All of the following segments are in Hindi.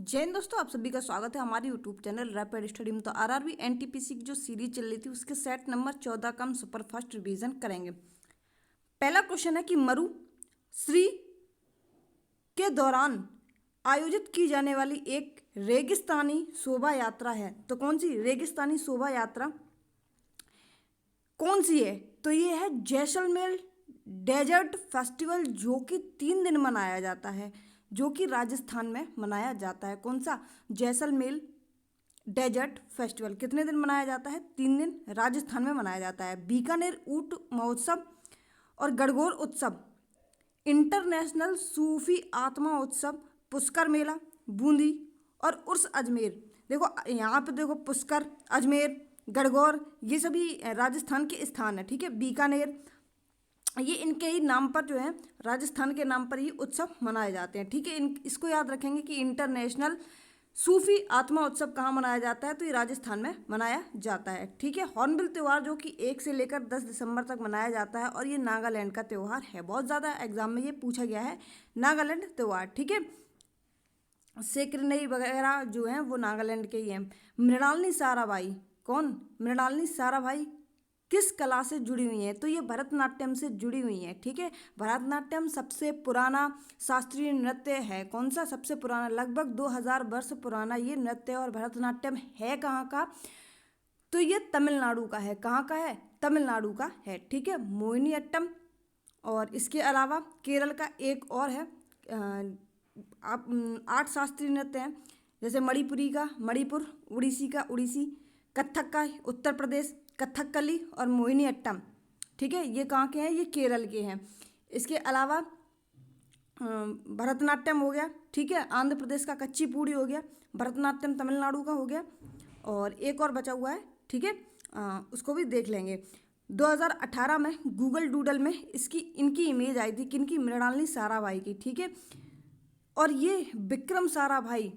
जय हिंद दोस्तों, आप सभी का स्वागत है हमारे यूट्यूब चैनल रैपिड स्टडी में। तो आरआरबी एनटीपीसी की जो सीरीज चल रही थी उसके सेट नंबर 14 का हम सुपरफास्ट रिवीजन करेंगे। पहला क्वेश्चन है कि मरु श्री के दौरान आयोजित की जाने वाली एक रेगिस्तानी शोभा यात्रा है। तो कौन सी रेगिस्तानी शोभा यात्रा कौन सी है? तो ये है जैसलमेर डेजर्ट फेस्टिवल, जो कि 3 दिन मनाया जाता है, जो कि राजस्थान में मनाया जाता है। कौन सा? जैसलमेर डेजर्ट फेस्टिवल कितने दिन मनाया जाता है? 3 दिन राजस्थान में मनाया जाता है। बीकानेर ऊंट महोत्सव और गणगौर उत्सव, इंटरनेशनल सूफी आत्मा उत्सव, पुष्कर मेला, बूंदी और उर्स अजमेर। देखो यहाँ पे देखो, पुष्कर, अजमेर, गणगौर, ये सभी राजस्थान के स्थान है। ठीक है, बीकानेर, ये इनके ही नाम पर जो है, राजस्थान के नाम पर ही उत्सव मनाए जाते हैं। ठीक है, इसको याद रखेंगे कि इंटरनेशनल सूफी आत्मा उत्सव कहाँ मनाया जाता है? तो ये राजस्थान में मनाया जाता है। ठीक है, हॉर्नबिल त्यौहार जो कि 1 से लेकर 10 दिसंबर तक मनाया जाता है और ये नागालैंड का त्यौहार है। बहुत ज़्यादा एग्जाम में ये पूछा गया है, नागालैंड त्यौहार। ठीक है, सेक्रेनरी वगैरह जो हैं वो नागालैंड के ही हैं। मृणालिनी साराभाई, कौन? मृणालिनी साराभाई किस कला से जुड़ी हुई हैं? तो ये भरतनाट्यम से जुड़ी हुई हैं। ठीक है, भरतनाट्यम सबसे पुराना शास्त्रीय नृत्य है। कौन सा सबसे पुराना? लगभग 2000 वर्ष पुराना ये नृत्य। और भरतनाट्यम है कहाँ का? तो ये तमिलनाडु का है। कहाँ का है? तमिलनाडु का है। ठीक है, मोहिनीअट्टम। और इसके अलावा केरल का एक और है। आप 8 शास्त्रीय नृत्य हैं, जैसे मणिपुरी का मणिपुर, उड़ीसी का उड़ीसी, कथक का उत्तर प्रदेश, कथकली और मोहिनीअट्टम। ठीक है, ये कहाँ के हैं? ये केरल के हैं। इसके अलावा भरतनाट्यम हो गया। ठीक है, आंध्र प्रदेश का कच्चीपुड़ी हो गया। भरतनाट्यम तमिलनाडु का हो गया। और एक और बचा हुआ है। ठीक है, उसको भी देख लेंगे। 2018 में गूगल डूडल में इनकी इमेज आई थी। किनकी? मृणालिनी साराभाई की। ठीक है, और ये विक्रम साराभाई,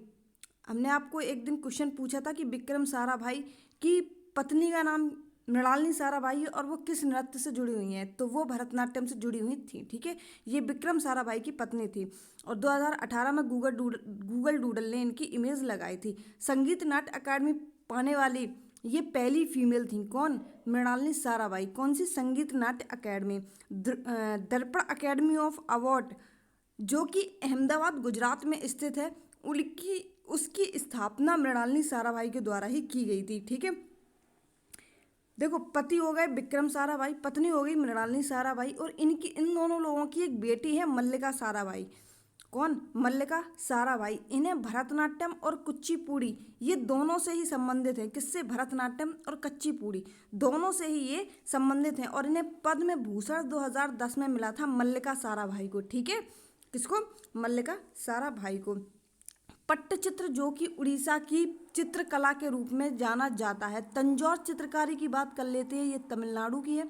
हमने आपको एक दिन क्वेश्चन पूछा था कि विक्रम साराभाई की पत्नी का नाम मृणालिनी साराभाई है और वो किस नृत्य से जुड़ी हुई हैं? तो वो भरतनाट्यम से जुड़ी हुई थी। ठीक है, ये विक्रम साराभाई की पत्नी थी। और 2018 में गूगल डूडल ने इनकी इमेज लगाई थी। संगीत नाट्य अकादमी पाने वाली ये पहली फीमेल थी। कौन? मृणालिनी साराभाई। कौन सी? संगीत नाट्य अकादमी, दर्पण अकेडमी ऑफ अवार्ड, जो कि अहमदाबाद गुजरात में स्थित है। उसकी स्थापना मृणालिनी साराभाई के द्वारा ही की गई थी। ठीक है, देखो, पति हो गए विक्रम साराभाई, पत्नी हो गई मृणालिनी साराभाई, और इन दोनों लोगों की एक बेटी है मल्लिका साराभाई। कौन? मल्लिका साराभाई। इन्हें भरतनाट्यम और कुचिपुड़ी ये दोनों से ही संबंधित है। किससे? भरतनाट्यम और कुचिपुड़ी दोनों से ही ये संबंधित हैं। और इन्हें पद्म भूषण 2010 में मिला था मल्लिका साराभाई को। ठीक है, किसको? मल्लिका साराभाई को। पट्टचित्र, जो कि उड़ीसा की चित्रकला के रूप में जाना जाता है। तंजौर चित्रकारी की बात कर लेते हैं, ये तमिलनाडु की है।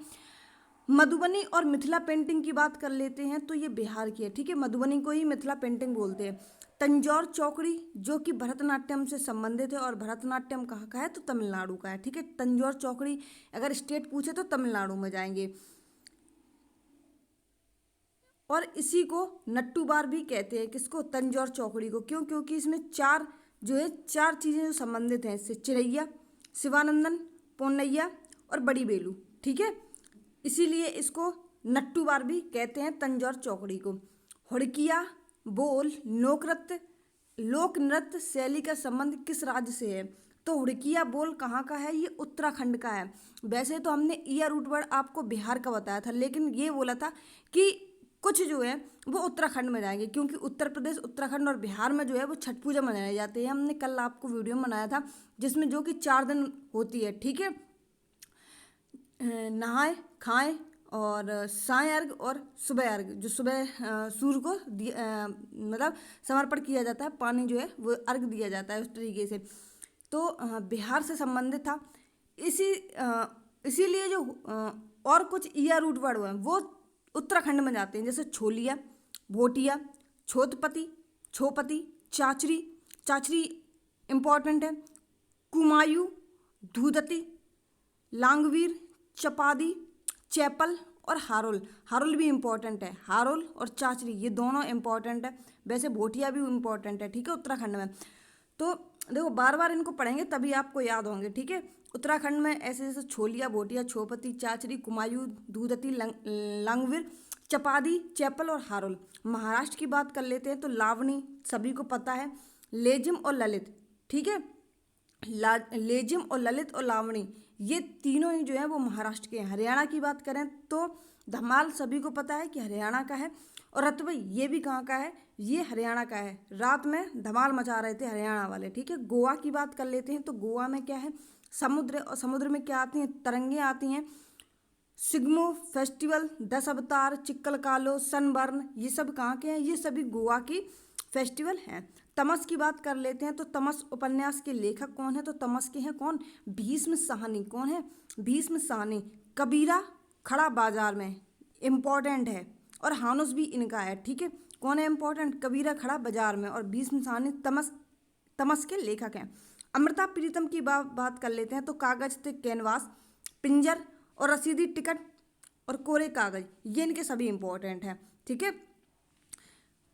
मधुबनी और मिथिला पेंटिंग की बात कर लेते हैं तो ये बिहार की है। ठीक है, मधुबनी को ही मिथिला पेंटिंग बोलते हैं। तंजौर चौकड़ी, जो कि भरतनाट्यम से संबंधित है, और भरतनाट्यम कहाँ का है? तो तमिलनाडु का है। ठीक है, तंजौर चौकड़ी अगर स्टेट पूछे तो तमिलनाडु में जाएंगे। और इसी को नट्टू बार भी कहते हैं। किसको? तंजौर चौकड़ी को। क्यों? क्योंकि इसमें चार चीज़ें जो संबंधित हैं, इससे चिरैया, शिवानंदन, पौनैया और बड़ी बेलू। ठीक है, इसीलिए इसको नट्टू बार भी कहते हैं, तंजौर चौकड़ी को। हुड़किया बोल लोक नृत्य शैली का संबंध किस राज्य से है? तो हुड़किया बोल कहाँ का है? ये उत्तराखंड का है। वैसे तो हमने ईयर रूट वर्ड आपको बिहार का बताया था, लेकिन ये बोला था कि कुछ जो है वो उत्तराखंड में जाएंगे, क्योंकि उत्तर प्रदेश, उत्तराखंड और बिहार में जो है वो छठ पूजा मनाई जाती है। हमने कल आपको वीडियो में बनाया था, जिसमें जो कि 4 दिन होती है। ठीक है, नहाए खाएं और साय अर्घ और सुबह अर्घ, जो सुबह सूर्य को मतलब समर्पण किया जाता है, पानी जो है वो अर्घ दिया जाता है उस तरीके से। तो बिहार से संबंधित था। इसीलिए जो और कुछ ईयर रूट वर्ड हुए वो उत्तराखंड में जाते हैं, जैसे छोलिया, भोटिया, छोतपति, छोपति, चाचरी इम्पॉर्टेंट है। कुमायूं, धूदती, लांगवीर, चपादी, चैपल और हारोल भी इम्पॉर्टेंट है। हारोल और चाचरी ये दोनों इम्पॉर्टेंट है। वैसे भोटिया भी इम्पॉर्टेंट है। ठीक है, उत्तराखंड में। तो देखो बार बार इनको पढ़ेंगे तभी आपको याद होंगे, ठीक है। उत्तराखंड में ऐसे जैसे छोलिया, भोटिया, छोपती, चाचरी, कुमायूं, दूधती, लांगवीर, चपादी, चैपल और हारोल। महाराष्ट्र की बात कर लेते हैं तो लावणी सभी को पता है, लेजिम और ललित, ठीक है। लेजिम और ललित और लावणी ये तीनों ही जो है वो महाराष्ट्र के हैं। हरियाणा की बात करें तो धमाल सभी को पता है कि हरियाणा का है, और रतबई ये भी कहाँ का है, ये हरियाणा का है। रात में धमाल मचा रहे थे हरियाणा वाले, ठीक है। गोवा की बात कर लेते हैं तो गोवा में क्या है, समुद्र, और समुद्र में क्या आती हैं, तरंगे आती हैं। सिग्मो फेस्टिवल, 10 अवतार, चिक्कल कालो, सनबर्न, ये सब कहाँ के हैं, ये सभी गोवा की फेस्टिवल हैं। तमस की बात कर लेते हैं तो तमस उपन्यास के लेखक कौन है, तो तमस के हैं कौन, भीष्म साहनी। कौन है, भीष्म साहनी। कबीरा खड़ा बाजार में, इम्पॉर्टेंट है, और हानुस भी इनका है, ठीक है। कौन है इम्पॉर्टेंट, कबीरा खड़ा बाजार में, और भीष्म साहनी तमस के लेखक हैं। अमृता प्रीतम की बात कर लेते हैं तो कागज थे कैनवास, पिंजर और रसीदी टिकट और कोरे कागज, ये इनके सभी इंपॉर्टेंट हैं, ठीक है।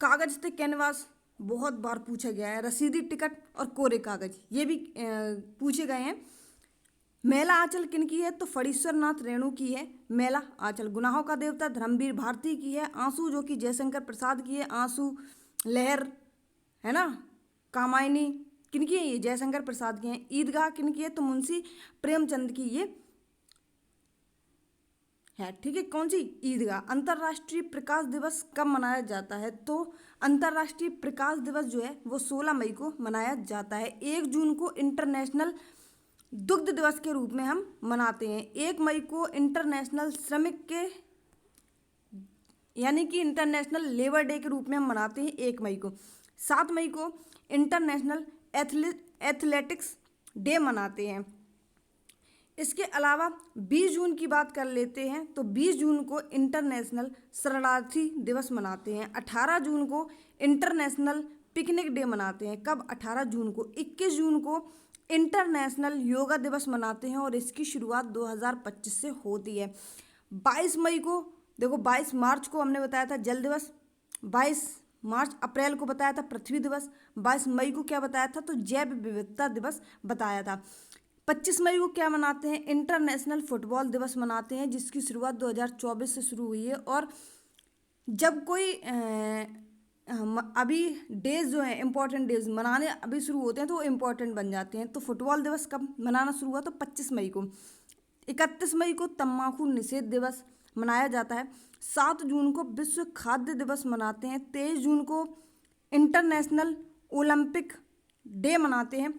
कागज थे कैनवास बहुत बार पूछा गया है, रसीदी टिकट और कोरे कागज ये भी पूछे गए हैं। मेला आंचल किनकी है, तो फणीश्वर नाथ रेणु की है मेला आंचल। गुनाहों का देवता धर्मवीर भारती की है। आंसू जो कि जयशंकर प्रसाद की है, आंसू लहर है ना, कामायनी किनकी है, ये जयशंकर प्रसाद की है। ईदगाह किनकी है, तो मुंशी प्रेमचंद की ये है, ठीक है। कौन सी, ईदगाह। अंतर्राष्ट्रीय प्रकाश दिवस कब मनाया जाता है, तो अंतर्राष्ट्रीय प्रकाश दिवस जो है वो 16 मई को मनाया जाता है। 1 जून को इंटरनेशनल दुग्ध दिवस के रूप में हम मनाते हैं। 1 मई को इंटरनेशनल श्रमिक के यानी कि इंटरनेशनल लेबर डे के रूप में हम मनाते हैं 1 मई को। 7 मई को इंटरनेशनल एथलेटिक्स डे मनाते हैं। इसके अलावा 20 जून की बात कर लेते हैं तो 20 जून को इंटरनेशनल शरणार्थी दिवस मनाते हैं। 18 जून को इंटरनेशनल पिकनिक डे मनाते हैं। कब, 18 जून को। 21 जून को इंटरनेशनल योगा दिवस मनाते हैं और इसकी शुरुआत 2025 से होती है। 22 मई को, देखो 22 मार्च को हमने बताया था जल दिवस, 22 मार्च अप्रैल को बताया था पृथ्वी दिवस, 22 मई को क्या बताया था, तो जैव विविधता दिवस बताया था। 25 मई को क्या मनाते हैं, इंटरनेशनल फुटबॉल दिवस मनाते हैं, जिसकी शुरुआत 2024 से शुरू हुई है। और जब कोई अभी डेज जो हैं इंपॉर्टेंट डेज मनाने अभी शुरू होते हैं तो वो इम्पोर्टेंट बन जाते हैं। तो फुटबॉल दिवस कब मनाना शुरू हुआ, तो 25 मई को। 31 मई को तम्बाकू निषेध दिवस मनाया जाता है। 7 जून को विश्व खाद्य दिवस मनाते हैं। 23 जून को इंटरनेशनल ओलंपिक डे मनाते हैं।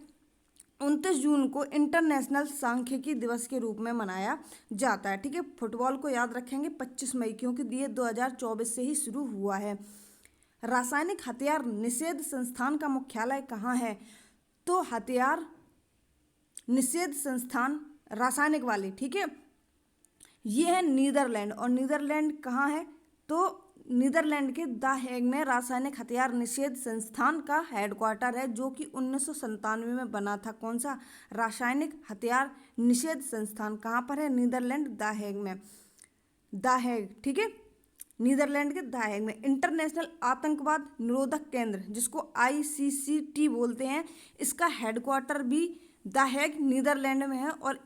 29 जून को इंटरनेशनल सांख्यिकी दिवस के रूप में मनाया जाता है, ठीक है। फुटबॉल को याद रखेंगे 25 मई, क्योंकि ये 2024 से ही शुरू हुआ है। रासायनिक हथियार निषेध संस्थान का मुख्यालय कहाँ है, तो हथियार निषेध संस्थान रासायनिक वाले, ठीक है, ये है नीदरलैंड। और नीदरलैंड कहाँ है, तो नीदरलैंड के द हेग में रासायनिक हथियार निषेध संस्थान का हेडक्वार्टर है, जो कि 1997 में बना था। कौन सा, रासायनिक हथियार निषेध संस्थान कहाँ पर है, नीदरलैंड द हेग में, द हेग, ठीक है, नीदरलैंड के द हेग में। इंटरनेशनल आतंकवाद निरोधक केंद्र, जिसको ICCT बोलते हैं, इसका हेडक्वार्टर भी द हेग नीदरलैंड में है। और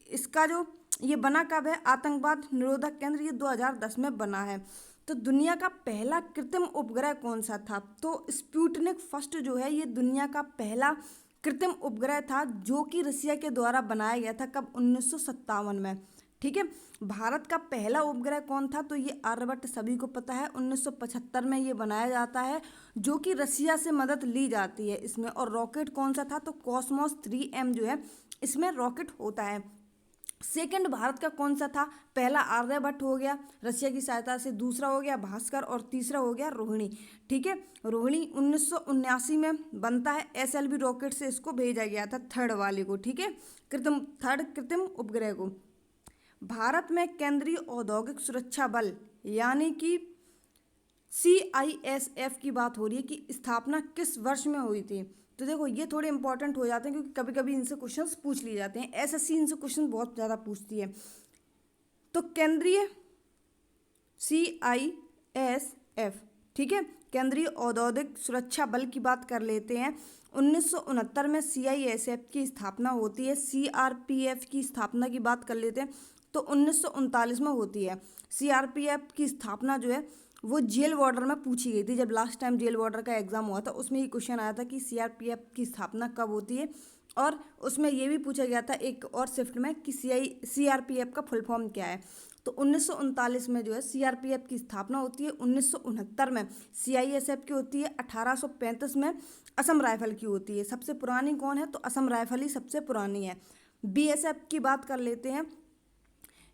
इसका जो ये बना कब है, आतंकवाद निरोधक केंद्र, ये 2010 में बना है। तो दुनिया का पहला कृत्रिम उपग्रह कौन सा था, तो स्पुतनिक फर्स्ट जो है ये दुनिया का पहला कृत्रिम उपग्रह था, जो कि रसिया के द्वारा बनाया गया था। कब, 1957 में, ठीक है। भारत का पहला उपग्रह कौन था, तो ये आर्यभट्ट सभी को पता है। 1975 में ये बनाया जाता है, जो कि रसिया से मदद ली जाती है इसमें। और रॉकेट कौन सा था, तो कॉस्मोस 3M जो है इसमें रॉकेट होता है। सेकंड भारत का कौन सा था, पहला आर्यभट्ट हो गया रसिया की सहायता से, दूसरा हो गया भास्कर और तीसरा हो गया रोहिणी, ठीक है। रोहिणी 1979 में बनता है, SLV रॉकेट से इसको भेजा गया था, थर्ड वाले को, ठीक है, कृत्रिम उपग्रह को। भारत में केंद्रीय औद्योगिक सुरक्षा बल यानी कि CISF की बात हो रही है कि स्थापना किस वर्ष में हुई थी। तो देखो ये थोड़े इंपॉर्टेंट हो जाते हैं, क्योंकि कभी कभी इनसे क्वेश्चंस पूछ लिए जाते हैं। SSC इनसे क्वेश्चन बहुत ज़्यादा पूछती है। तो केंद्रीय CISF, ठीक है, केंद्रीय औद्योगिक सुरक्षा बल की बात कर लेते हैं। 1969 में CISF की स्थापना होती है। CRPF की स्थापना की बात कर लेते हैं तो 1939 में होती है। CRPF की स्थापना जो है वो जेल वार्डर में पूछी गई थी। जब लास्ट टाइम जेल वार्डर का एग्जाम हुआ था उसमें ये क्वेश्चन आया था कि CRPF की स्थापना कब होती है, और उसमें ये भी पूछा गया था एक और शिफ्ट में कि CRPF का फुल फॉर्म क्या है। तो 1939 में जो है CRPF की स्थापना होती है। 1969 में CISF की होती है। 1835 में असम राइफल की होती है। सबसे पुरानी कौन है, तो असम राइफल ही सबसे पुरानी है। BSF की बात कर लेते हैं,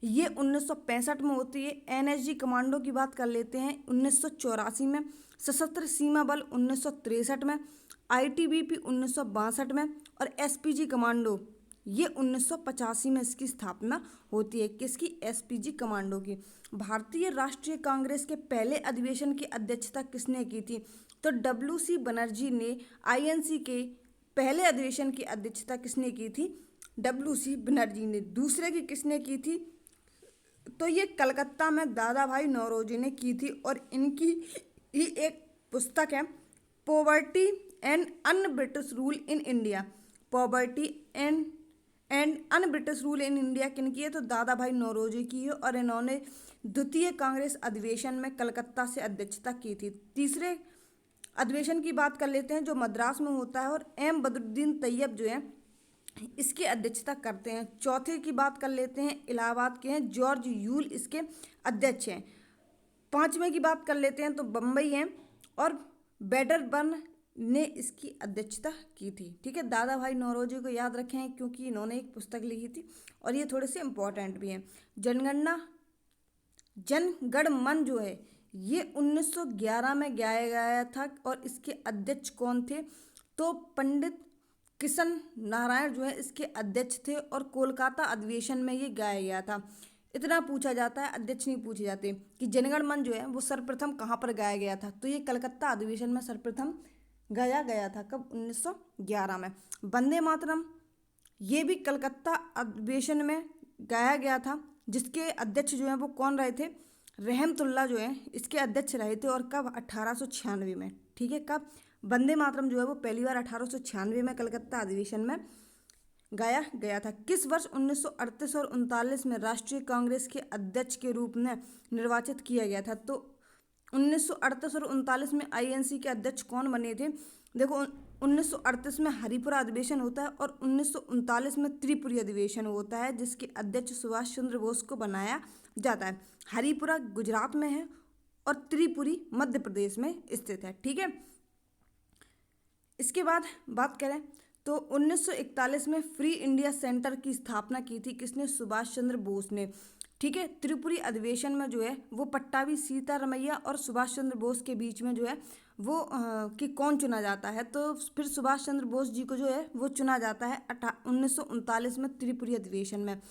ये 1965 में होती है। NSG कमांडो की बात कर लेते हैं 1984 में। सशस्त्र सीमा बल 1963 में। ITBP 1962 में। और SPG कमांडो ये 1985 में इसकी स्थापना होती है। किसकी, SPG कमांडो की। भारतीय राष्ट्रीय कांग्रेस के पहले अधिवेशन की अध्यक्षता किसने की थी, तो WC बनर्जी ने। INC के पहले अधिवेशन की अध्यक्षता किसने की थी, WC बनर्जी ने। दूसरे की किसने की थी, तो ये कलकत्ता में दादा भाई नौरोजी ने की थी। और इनकी ही एक पुस्तक है poverty and un British rule in India. Poverty and un British rule in India किन की है, तो दादा भाई नौरोजी की है। और इन्होंने द्वितीय कांग्रेस अधिवेशन में कलकत्ता से अध्यक्षता की थी। तीसरे अधिवेशन की बात कर लेते हैं जो मद्रास में होता है, और M बदरुद्दीन तैयब जो है इसकी अध्यक्षता करते हैं। चौथे की बात कर लेते हैं, इलाहाबाद के हैं, जॉर्ज यूल इसके अध्यक्ष हैं। पांचवें की बात कर लेते हैं तो बम्बई हैं, और बैडरबर्न ने इसकी अध्यक्षता की थी। ठीक है, दादा भाई नौरोजी को याद रखें क्योंकि इन्होंने एक पुस्तक लिखी थी और ये थोड़े से इम्पोर्टेंट भी हैं। जनगण मन जो है ये 1911 में गाया गया था, और इसके अध्यक्ष कौन थे, तो पंडित किशन नारायण जो है इसके अध्यक्ष थे, और कोलकाता अधिवेशन में ये गाया गया था। इतना पूछा जाता है, अध्यक्ष नहीं पूछे जाते कि जनगण मन जो है वो सर्वप्रथम कहाँ पर गाया गया था, तो ये कलकत्ता अधिवेशन में सर्वप्रथम गाया गया था। कब, 1911 में। वंदे मातरम ये भी कलकत्ता अधिवेशन में गाया गया था, जिसके अध्यक्ष जो हैं वो कौन रहे थे, रहमतुल्लाह जो है इसके अध्यक्ष रहे थे। और कब, 1896 में। ठीक है, कब वंदे मातरम जो है वो पहली बार 1896 में कलकत्ता अधिवेशन में गाया गया था। किस वर्ष 1938 और 1939 में राष्ट्रीय कांग्रेस के अध्यक्ष के रूप में निर्वाचित किया गया था, तो 1938 और 1939 में INC के अध्यक्ष कौन बने थे, देखो 1938 में हरिपुरा अधिवेशन होता है, और 1939 में त्रिपुरी अधिवेशन होता है, जिसके अध्यक्ष सुभाष चंद्र बोस को बनाया जाता है। हरिपुरा गुजरात में है और त्रिपुरी मध्य प्रदेश में स्थित है। ठीक है, इसके बाद बात करें तो 1941 में फ्री इंडिया सेंटर की स्थापना की थी किसने, सुभाष चंद्र बोस ने। ठीक है, त्रिपुरी अधिवेशन में जो है वो पट्टाभी सीतारमैया और सुभाष चंद्र बोस के बीच में जो है वो कि कौन चुना जाता है, तो फिर सुभाष चंद्र बोस जी को जो है वो चुना जाता है 1939 में त्रिपुरी अधिवेशन में।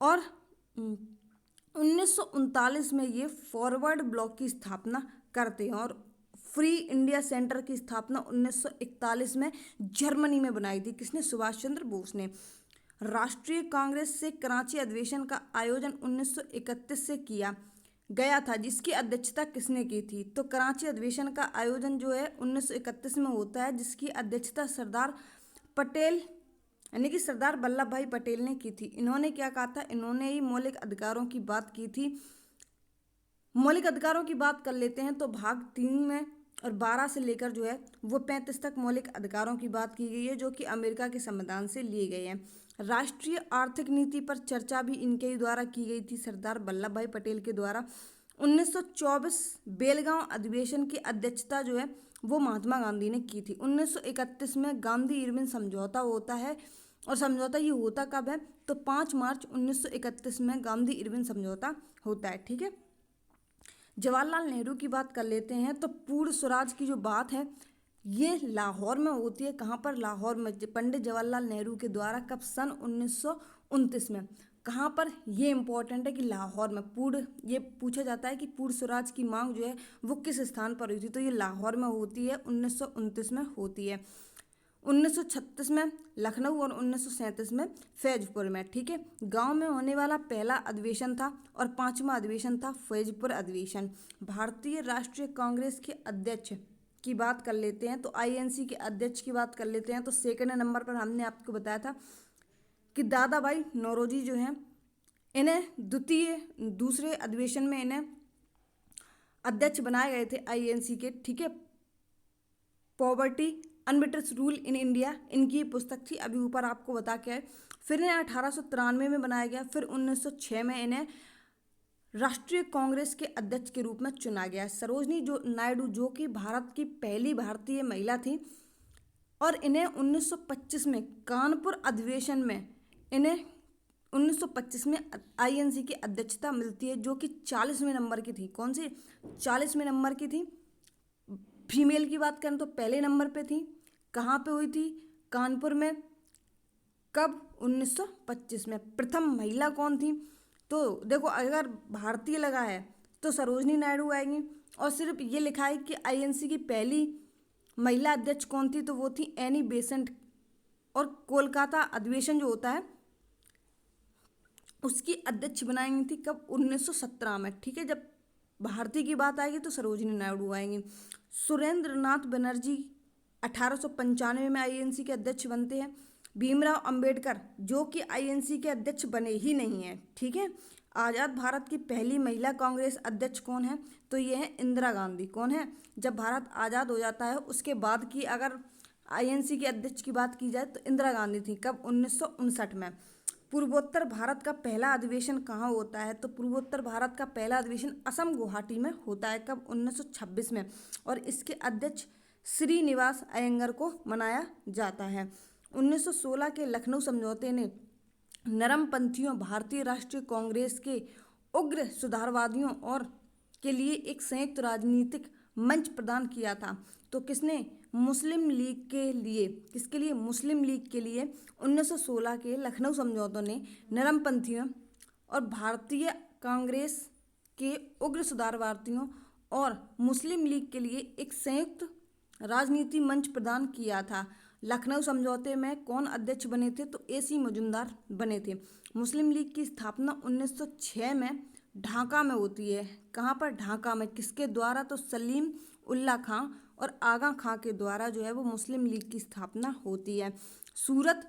और 1939 में ये फॉरवर्ड ब्लॉक की स्थापना करते हैं, और फ्री इंडिया सेंटर की स्थापना 1941 में जर्मनी में बनाई थी किसने, सुभाष चंद्र बोस ने। राष्ट्रीय कांग्रेस से कराची अधिवेशन का आयोजन 1931 से किया गया था, जिसकी अध्यक्षता किसने की थी, तो कराची अधिवेशन का आयोजन जो है 1931 में होता है, जिसकी अध्यक्षता सरदार पटेल यानी कि सरदार वल्लभ भाई पटेल ने की थी। इन्होंने क्या कहा था, इन्होंने ही मौलिक अधिकारों की बात की थी। मौलिक अधिकारों की बात कर लेते हैं तो भाग 3 में और 12 से लेकर जो है वो 35 तक मौलिक अधिकारों की बात की गई है, जो कि अमेरिका के संविधान से लिए गए हैं। राष्ट्रीय आर्थिक नीति पर चर्चा भी इनके ही द्वारा की गई थी, सरदार वल्लभ भाई पटेल के द्वारा। 1924 बेलगांव अधिवेशन की अध्यक्षता जो है वो महात्मा गांधी ने की थी। 1931 में गांधी इरविन समझौता होता है, और समझौता ये होता कब है, तो 5 मार्च 1931 में गांधी इरविन समझौता होता है। ठीक है, जवाहरलाल नेहरू की बात कर लेते हैं तो पूर्ण स्वराज की जो बात है ये लाहौर में होती है। कहाँ पर, लाहौर में, पंडित जवाहरलाल नेहरू के द्वारा। कब, सन 1929 में। कहाँ पर, ये इंपॉर्टेंट है कि लाहौर में। पूर्ण, ये पूछा जाता है कि पूर्ण स्वराज की मांग जो है वो किस स्थान पर हुई थी, तो ये लाहौर में होती है, 1929 में होती है। 1936 में लखनऊ और 1937 में फैजपुर में। ठीक है, गांव में होने वाला पहला अधिवेशन था और 5वां अधिवेशन था फैजपुर अधिवेशन। भारतीय राष्ट्रीय कांग्रेस के अध्यक्ष की बात कर लेते हैं तो आईएनसी के अध्यक्ष की बात कर लेते हैं तो सेकंड नंबर पर हमने आपको बताया था कि दादा भाई नौरोजी जो हैं, इन्हें दूसरे अधिवेशन में इन्हें अध्यक्ष बनाए गए थे आईएनसी के। ठीक है, poverty un-British rule in India इनकी पुस्तक थी, अभी ऊपर आपको बता के आए। फिर इन्हें 1893 में बनाया गया। फिर 1906 में इन्हें राष्ट्रीय कांग्रेस के अध्यक्ष के रूप में चुना गया। सरोजनी नायडू जो कि भारत की पहली भारतीय महिला थी और इन्हें 1925 में कानपुर अधिवेशन में इन्हें 1925 में आईएनसी की अध्यक्षता मिलती है, जो कि 40वें नंबर की थी। कौन सी? 40वें नंबर की थी। फीमेल की बात करें तो पहले नंबर पे थी। कहाँ पे हुई थी? कानपुर में। कब? 1925 में। प्रथम महिला कौन थी? तो देखो, अगर भारतीय लगा है तो सरोजनी नायडू आएंगी, और सिर्फ ये लिखा है कि आईएनसी की पहली महिला अध्यक्ष कौन थी, तो वो थी एनी बेसेंट। और कोलकाता अधिवेशन जो होता है उसकी अध्यक्ष बनाई गई थी कब? 1917 में। ठीक है, जब भारतीय की बात आएगी तो सरोजनी नायडू आएंगी। सुरेंद्र नाथ बनर्जी 1895 में आईएनसी के अध्यक्ष बनते हैं। भीमराव अंबेडकर जो कि आईएनसी के अध्यक्ष बने ही नहीं हैं। ठीक है, आज़ाद भारत की पहली महिला कांग्रेस अध्यक्ष कौन है? तो ये है इंदिरा गांधी। कौन है? जब भारत आज़ाद हो जाता है उसके बाद की अगर आईएनसी के अध्यक्ष की बात की जाए तो इंदिरा गांधी थी। कब? 1959 में। पूर्वोत्तर भारत का पहला अधिवेशन कहाँ होता है? तो पूर्वोत्तर भारत का पहला अधिवेशन असम गुवाहाटी में होता है। कब? 1926 में। और इसके अध्यक्ष श्रीनिवास अयंगर को मनाया जाता है। 1916 के लखनऊ समझौते ने नरमपंथियों, भारतीय राष्ट्रीय कांग्रेस के उग्र सुधारवादियों और के लिए एक संयुक्त राजनीतिक मंच प्रदान किया था। तो किसने? मुस्लिम लीग के लिए। किसके लिए? मुस्लिम लीग के लिए 1916 के लखनऊ समझौतों ने नरमपंथियों और भारतीय कांग्रेस के उग्र सुधारवादियों और मुस्लिम लीग के लिए एक संयुक्त राजनीति मंच प्रदान किया था। लखनऊ समझौते में कौन अध्यक्ष बने थे? तो एसी मुजुमदार बने थे। मुस्लिम लीग की स्थापना 1906 में ढाका में होती है। कहाँ पर? ढाका में। किसके द्वारा? तो सलीम उल्ला खां और आगा खां के द्वारा जो है वो मुस्लिम लीग की स्थापना होती है। सूरत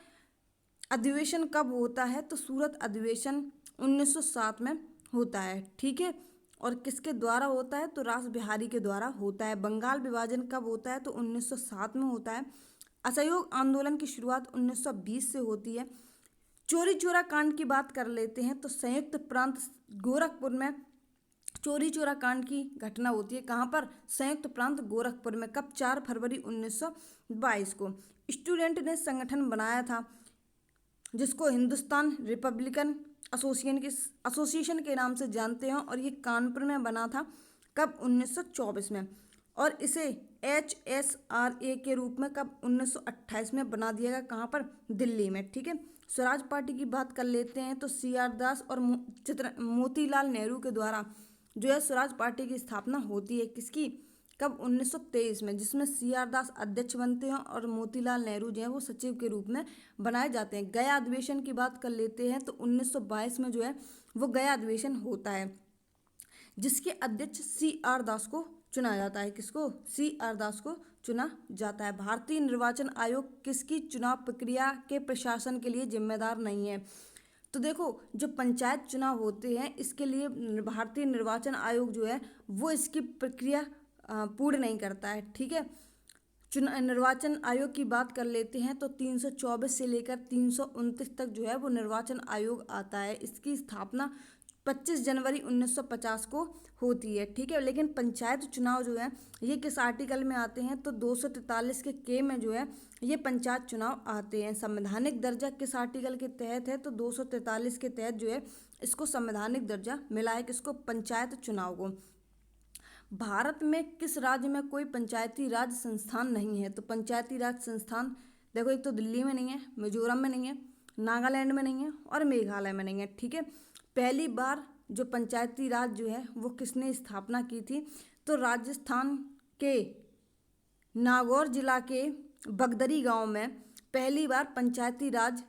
अधिवेशन कब होता है? तो सूरत अधिवेशन 1907 में होता है। ठीक है, और किसके द्वारा होता है? तो रास बिहारी के द्वारा होता है। बंगाल विभाजन कब होता है? तो 1907 में होता है। असहयोग आंदोलन की शुरुआत 1920 से होती है। चोरी चोरा कांड की बात कर लेते हैं तो संयुक्त प्रांत गोरखपुर में चोरी चोरा कांड की घटना होती है। कहाँ पर? संयुक्त प्रांत गोरखपुर में। कब? 4 फरवरी 1922 को। स्टूडेंट ने संगठन बनाया था जिसको हिंदुस्तान रिपब्लिकन एसोसिएशन के नाम से जानते हैं, और ये कानपुर में बना था। कब? 1924 में। और इसे HSRA के रूप में कब? 1928 में बना दिया गया। कहाँ पर? दिल्ली में। ठीक है, स्वराज पार्टी की बात कर लेते हैं तो CR दास और मोतीलाल नेहरू के द्वारा जो है स्वराज पार्टी की स्थापना होती है। किसकी? कब? 1923 में, जिसमें CR दास अध्यक्ष बनते हैं और मोतीलाल नेहरू जो है वो सचिव के रूप में बनाए जाते हैं। गया अधिवेशन की बात कर लेते हैं तो 1922 में जो है वो गया अधिवेशन होता है, जिसके अध्यक्ष CR दास को चुना जाता है। किसको? CR दास को चुना जाता है। भारतीय निर्वाचन आयोग किसकी चुनाव प्रक्रिया के प्रशासन के लिए जिम्मेदार नहीं है? तो देखो, जो पंचायत चुनाव होते हैं इसके लिए भारतीय निर्वाचन आयोग जो है वो इसकी प्रक्रिया पूर्ण नहीं करता है। ठीक है, निर्वाचन आयोग की बात कर लेते हैं तो 324 से लेकर 329 तक जो है वो निर्वाचन आयोग आता है। इसकी स्थापना 25 जनवरी 1950 को होती है। ठीक है, लेकिन पंचायत चुनाव जो है ये किस आर्टिकल में आते हैं? तो 243 के के में जो है ये पंचायत चुनाव आते हैं। संवैधानिक दर्जा किस आर्टिकल के तहत है? तो 243 के तहत जो है इसको संवैधानिक दर्जा मिला है। किसको? पंचायत चुनाव को। भारत में किस राज्य में कोई पंचायती राज संस्थान नहीं है? तो पंचायती राज संस्थान देखो, एक तो दिल्ली में नहीं है, मिजोरम में नहीं है, नागालैंड में नहीं है और मेघालय में नहीं है। ठीक है, पहली बार जो पंचायती राज जो है वो किसने स्थापना की थी? तो राजस्थान के नागौर जिला के बगदरी गांव में पहली बार पंचायती राज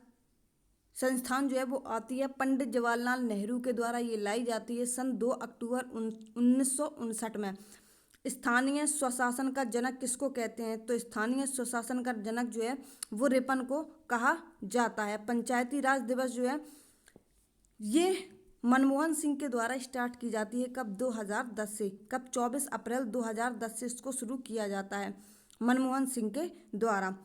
संस्थान जो है वो आती है। पंडित जवाहरलाल नेहरू के द्वारा ये लाई जाती है सन 2 अक्टूबर 1959 में। स्थानीय स्वशासन का जनक किसको कहते हैं? तो स्थानीय स्वशासन का जनक जो है वो रिपन को कहा जाता है। पंचायती राज दिवस जो है ये मनमोहन सिंह के द्वारा स्टार्ट की जाती है। कब? 2010 से। कब? 24 अप्रैल 2010 से इसको शुरू किया जाता है मनमोहन सिंह के द्वारा।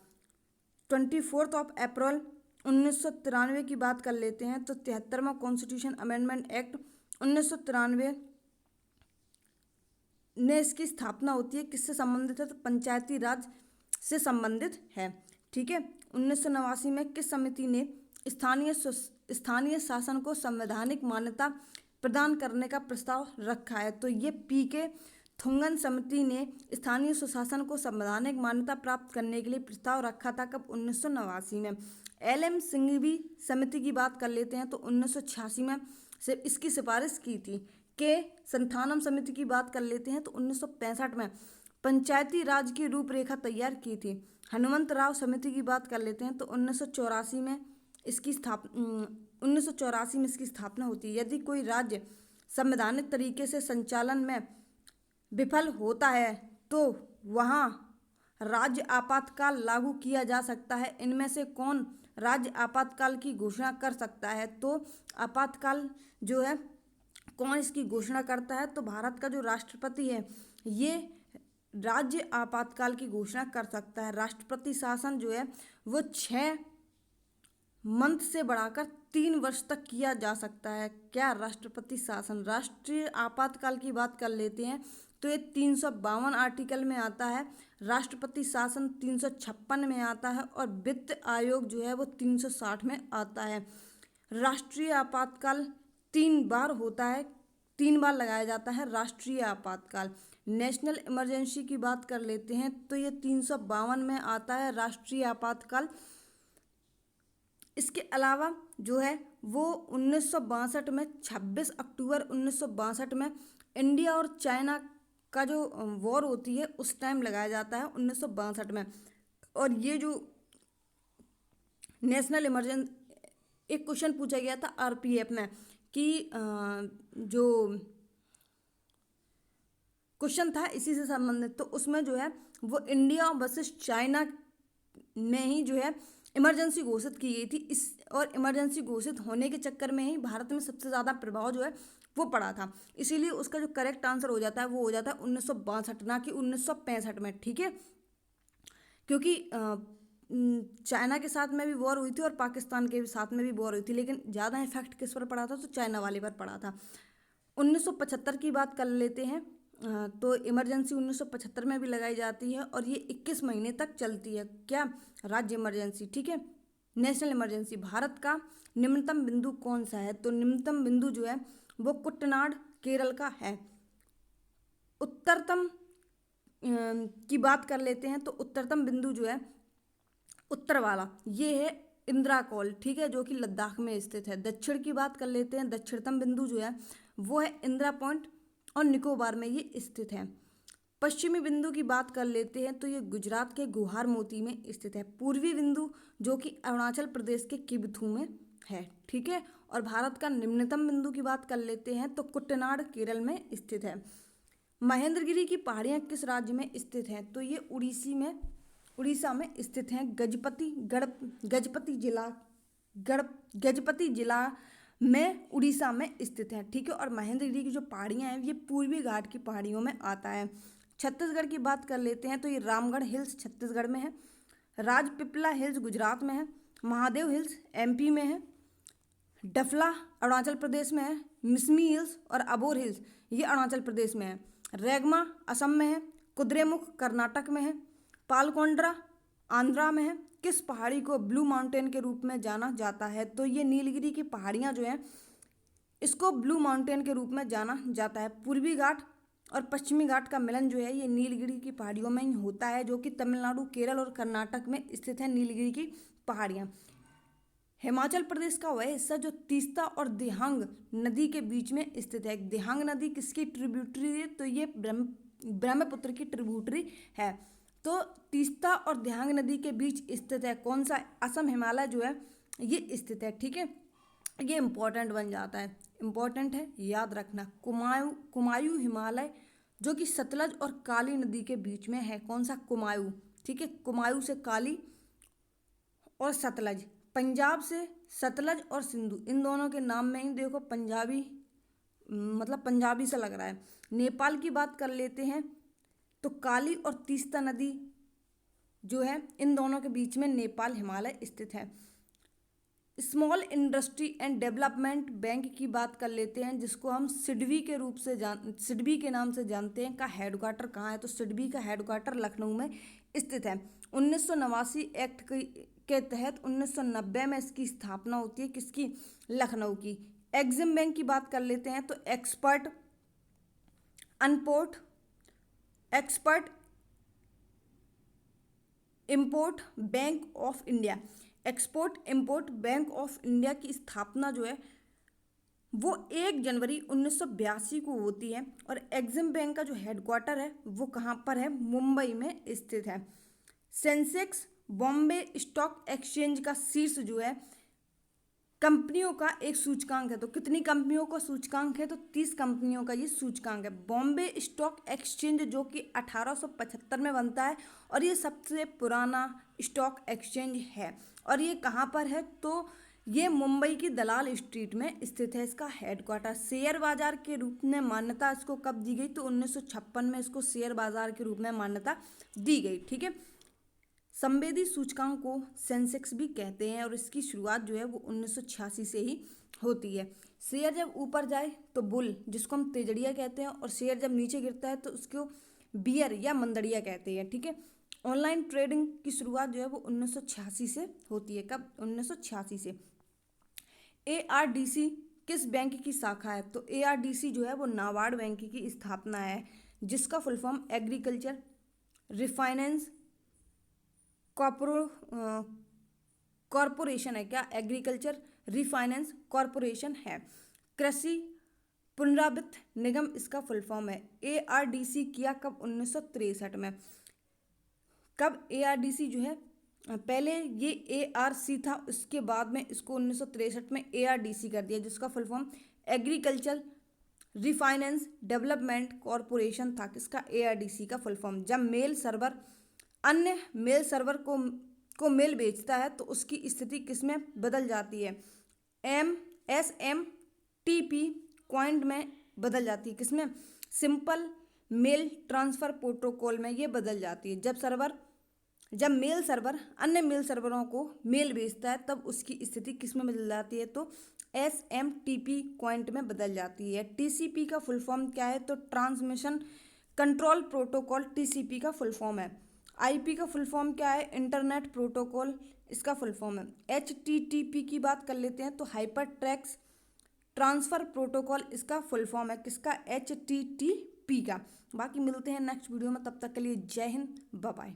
24 अप्रैल 1993 की बात कर लेते हैं तो 73वां कॉन्स्टिट्यूशन अमेंडमेंट एक्ट 1993 ने इसकी स्थापना होती है। किससे संबंधित है? तो पंचायती राज से संबंधित है। ठीक है। 1989 में किस समिति ने स्थानीय शासन को संवैधानिक मान्यता प्रदान करने का प्रस्ताव रखा है? तो ये पीके थोंगन समिति ने स्थानीय स्वशासन को संवैधानिक मान्यता प्राप्त करने के लिए प्रस्ताव रखा था। कब? 1989 में। LM सिंघवी समिति की बात कर लेते हैं तो 1986 में से इसकी सिफारिश की थी। के संथानम समिति की बात कर लेते हैं तो 1965 में पंचायती राज की रूपरेखा तैयार की थी। हनुमंत राव समिति की बात कर लेते हैं तो 1984 में इसकी स्थापना होती है। यदि कोई राज्य संवैधानिक तरीके से संचालन में विफल होता है तो वहाँ राज्य आपातकाल लागू किया जा सकता है। इनमें से कौन राज्य आपातकाल की घोषणा कर सकता है? तो आपातकाल जो है कौन इसकी घोषणा करता है? तो भारत का जो राष्ट्रपति है ये राज्य आपातकाल की घोषणा कर सकता है। राष्ट्रपति शासन जो है वो 6 मंथ से बढ़ाकर 3 वर्ष तक किया जा सकता है। क्या? राष्ट्रपति शासन। राष्ट्रीय आपातकाल की बात कर लेते हैं तो ये 352 आर्टिकल में आता है। राष्ट्रपति शासन 356 में आता है और वित्त आयोग जो है वो 360 में आता है। राष्ट्रीय आपातकाल 3 बार होता है, 3 बार लगाया जाता है राष्ट्रीय आपातकाल। नेशनल इमरजेंसी की बात कर लेते हैं तो ये 352 में आता है राष्ट्रीय आपातकाल। इसके अलावा जो है वो 1962 में 26 अक्टूबर 1962 में इंडिया और चाइना का जो वॉर होती है उस टाइम लगाया जाता है 1962 में। और ये जो नेशनल इमरजेंसी, एक क्वेश्चन पूछा गया था RPF में कि जो क्वेश्चन था इसी से संबंधित, तो उसमें जो है वो इंडिया वर्सेस चाइना में ही जो है इमरजेंसी घोषित की गई थी। इस और इमरजेंसी घोषित होने के चक्कर में ही भारत में सबसे ज़्यादा प्रभाव जो है वो पड़ा था। इसीलिए उसका जो करेक्ट आंसर हो जाता है वो हो जाता है 1962, ना कि 1965 में। ठीक है। क्योंकि चाइना के साथ में भी वॉर हुई थी और पाकिस्तान के साथ में भी वॉर हुई थी, लेकिन ज़्यादा इफेक्ट किस पर पड़ा था? तो चाइना वाले पर पड़ा था। 1975 की बात कर लेते हैं तो इमरजेंसी 1975 में भी लगाई जाती है और ये 21 महीने तक चलती है। क्या? राज्य इमरजेंसी। ठीक है। National emergency. भारत का निम्नतम बिंदु कौन सा है? तो निम्नतम बिंदु जो है वो कुट्टनाड केरल का है। उत्तरतम की बात कर लेते हैं तो उत्तरतम बिंदु जो है उत्तर वाला ये है इंद्राकोल। ठीक है, जो कि लद्दाख में स्थित है। दक्षिण की बात कर लेते हैं, दक्षिणतम बिंदु जो है वो है इंदिरा पॉइंट और निकोबार में ये स्थित है। पश्चिमी बिंदु की बात कर लेते हैं तो ये गुजरात के गुहार मोती में स्थित है। पूर्वी बिंदु जो कि अरुणाचल प्रदेश के किबथू में है। ठीक है। और भारत का निम्नतम बिंदु की बात कर लेते हैं तो कुट्टनाड केरल में स्थित है। महेंद्रगिरी की पहाड़ियाँ किस राज्य में स्थित हैं? तो ये उड़ीसा में स्थित हैं। गजपति जिला में उड़ीसा में स्थित है। ठीक है। और महेंद्रगिरी की जो पहाड़ियाँ हैं ये पूर्वी घाट की पहाड़ियों में आता है। छत्तीसगढ़ की बात कर लेते हैं तो ये रामगढ़ हिल्स छत्तीसगढ़ में है, राजपिपला हिल्स गुजरात में है, महादेव हिल्स MP में है, डफला अरुणाचल प्रदेश में है, मिसमी हिल्स और अबोर हिल्स ये अरुणाचल प्रदेश में है, रेगमा असम में है, कुद्रेमुख कर्नाटक में है, पालकोंड्रा आंध्रा में है। किस पहाड़ी को ब्लू माउंटेन के रूप में जाना जाता है? तो ये नीलगिरी की पहाड़ियाँ जो हैं इसको ब्लू माउंटेन के रूप में जाना जाता है। पूर्वी घाट और पश्चिमी घाट का मिलन जो है ये नीलगिरी की पहाड़ियों में ही होता है, जो कि तमिलनाडु, केरल और कर्नाटक में स्थित है नीलगिरी की पहाड़ियाँ। हिमाचल प्रदेश का वह हिस्सा जो तीस्ता और दिहांग नदी के बीच में स्थित है। दिहांग नदी किसकी ट्रिब्यूटरी है? तो ये ब्रह्मपुत्र की ट्रिब्यूटरी है। तो तीस्ता और दियांग नदी के बीच स्थित है। कौन सा? असम हिमालय जो है ये स्थित है। ठीक है, ये इंपॉर्टेंट बन जाता है, इंपॉर्टेंट है, याद रखना। कुमायूं हिमालय जो कि सतलज और काली नदी के बीच में है। कौन सा? कुमायूं। ठीक है, कुमायूं से काली और सतलज। पंजाब से सतलज और सिंधु, इन दोनों के नाम में ही देखो पंजाबी, मतलब पंजाबी सा लग रहा है। नेपाल की बात कर लेते हैं तो काली और तीस्ता नदी जो है इन दोनों के बीच में नेपाल हिमालय स्थित है। Small industry and development bank की बात कर लेते हैं, जिसको हम सिडबी के रूप से सिडबी के नाम से जानते हैं, का हेडक्वार्टर कहाँ है? तो सिडबी का हेडक्वार्टर लखनऊ में स्थित है। 1989 एक्ट के तहत 1990 में इसकी स्थापना होती है। किसकी? लखनऊ की। एग्जिम बैंक की बात कर लेते हैं तो expert import bank of India, export import bank of India की स्थापना जो है वो 1 जनवरी 1982 को होती है। और एग्जिम बैंक का जो हेडक्वार्टर है वो कहाँ पर है? मुंबई में स्थित है। सेंसेक्स बॉम्बे स्टॉक एक्सचेंज का शीर्ष जो है कंपनियों का एक सूचकांक है। तो कितनी कंपनियों का सूचकांक है? तो 30 कंपनियों का ये सूचकांक है। बॉम्बे स्टॉक एक्सचेंज जो कि 1875 में बनता है और ये सबसे पुराना स्टॉक एक्सचेंज है। और ये कहाँ पर है? तो ये मुंबई की दलाल स्ट्रीट में स्थित है इसका हेडक्वार्टर। शेयर बाजार के रूप में मान्यता इसको कब दी गई? तो 1956 में इसको शेयर बाजार के रूप में मान्यता दी गई। ठीक है, संवेदी सूचकांक को सेंसेक्स भी कहते हैं और इसकी शुरुआत जो है वो 1986 से ही होती है। शेयर जब ऊपर जाए तो बुल, जिसको हम तेजड़िया कहते हैं, और शेयर जब नीचे गिरता है तो उसको बियर या मंदड़िया कहते हैं। ठीक है, ऑनलाइन ट्रेडिंग की शुरुआत जो है वो 1986 से होती है। कब? 1986 से। ARDC किस बैंक की शाखा है? तो ARDC जो है वो नाबार्ड बैंक की स्थापना है, जिसका full form agriculture refinance corporation है। क्या? एग्रीकल्चर रिफाइनेंस कॉरपोरेशन है। कृषि पुनरावृत्त निगम इसका फुल फॉर्म है। ARDC किया कब? 1963 में। कब ARDC जो है, पहले ये ARC था, उसके बाद में इसको 1963 में ARDC कर दिया, जिसका full form agriculture refinance development corporation था। किसका? ARDC का फुल फॉर्म। जब मेल सर्वर अन्य मेल सर्वर को मेल भेजता है तो उसकी स्थिति किसमें बदल जाती है? SMTP क्वाइंट में बदल जाती है। किसमें? सिंपल मेल ट्रांसफर प्रोटोकॉल में ये बदल जाती है। जब मेल सर्वर अन्य मेल सर्वरों को मेल भेजता है तब उसकी स्थिति किसमें बदल जाती है? तो SMTP क्वाइंट में बदल जाती है। TCP का फुल फॉर्म क्या है? तो ट्रांसमिशन कंट्रोल प्रोटोकॉल TCP का फुल फॉर्म है। IP का फुल फॉर्म क्या है? इंटरनेट प्रोटोकॉल इसका फुल फॉर्म है। HTTP की बात कर लेते हैं तो हाइपर टेक्स्ट ट्रांसफर प्रोटोकॉल इसका फुल फॉर्म है। किसका? HTTP का। बाकी मिलते हैं नेक्स्ट वीडियो में, तब तक के लिए जय हिंद, बाय बाय।